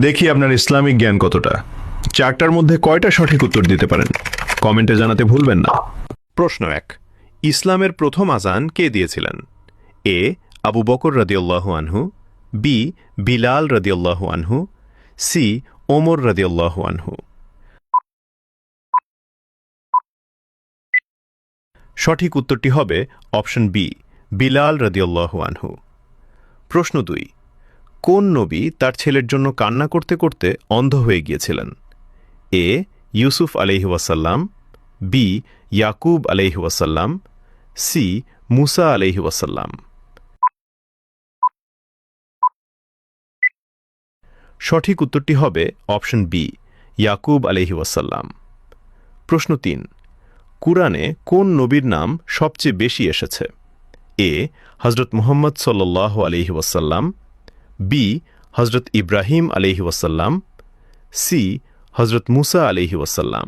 দেখি আপনার ইসলামিক জ্ঞান কতটা। চারটার মধ্যে কয়টা সঠিক উত্তর দিতে পারেন কমেন্টে জানাতে ভুলবেন না। প্রশ্ন ১। ইসলামের প্রথম আজান কে দিয়েছিলেন? এ আবু বকর রাদিয়াল্লাহু আনহু, বি বিলাল রাদিয়াল্লাহু আনহু, সি ওমর রাদিয়াল্লাহু আনহু। সঠিক উত্তরটি হবে অপশন বি বিলাল রাদিয়াল্লাহু আনহু। প্রশ্ন ২। কোন নবী তার ছেলের জন্য কান্না করতে করতে অন্ধ হয়ে গিয়েছিলেন? এ ইউসুফ আলাইহি ওয়াসাল্লাম, বি ইয়াকুব আলাইহি ওয়াসাল্লাম, সি মুসা আলাইহি ওয়াসাল্লাম। সঠিক উত্তরটি হবে অপশন বি ইয়াকুব আলাইহি ওয়াসাল্লাম। প্রশ্ন ৩। কুরআনে কোন নবীর নাম সবচেয়ে বেশি এসেছে? এ হযরত মুহাম্মদ সাল্লাল্লাহু আলাইহি ওয়াসাল্লাম, বি হযরত ইব্রাহিম আলাইহি ওয়াসাল্লাম, সি হযরত মুসা আলাইহি ওয়াসাল্লাম।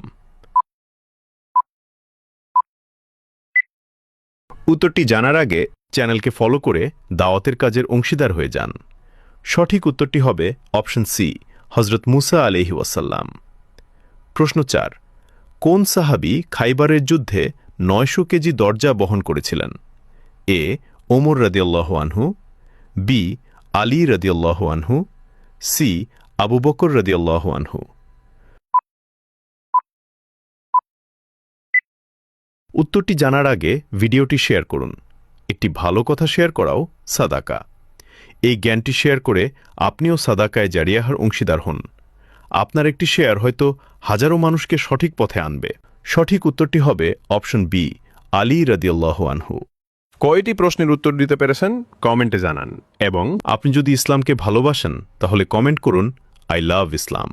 উত্তরটি জানার আগে চ্যানেলকে ফলো করে দাওয়াতের কাজের অংশীদার হয়ে যান। সঠিক উত্তরটি হবে অপশন সি হযরত মুসা আলাইহি ওয়াসাল্লাম। প্রশ্ন ৪। কোন সাহাবী খাইবারের যুদ্ধে ৯০০ কেজি দরজা বহন করেছিলেন? এ ওমর রাদিয়াল্লাহু আনহু, বি আলী রাদিয়াল্লাহু আনহু, সি আবু বকর রাদিয়াল্লাহু আনহু। উত্তরটি জানার আগে ভিডিওটি শেয়ার করুন। একটি ভালো কথা শেয়ার করাও সাদাকা। এই জ্ঞানটি শেয়ার করে আপনিও সাদাকায় জারিয়াহার অংশীদার হন। আপনার একটি শেয়ার হয়তো হাজারো মানুষকে সঠিক পথে আনবে। সঠিক উত্তরটি হবে অপশন বি আলী রাদিয়াল্লাহু আনহু। কয়টি প্রশ্নের উত্তর দিতে পেরেছেন কমেন্টে জানান, এবং আপনি যদি ইসলামকে ভালোবাসেন তাহলে কমেন্ট করুন আই লাভ ইসলাম।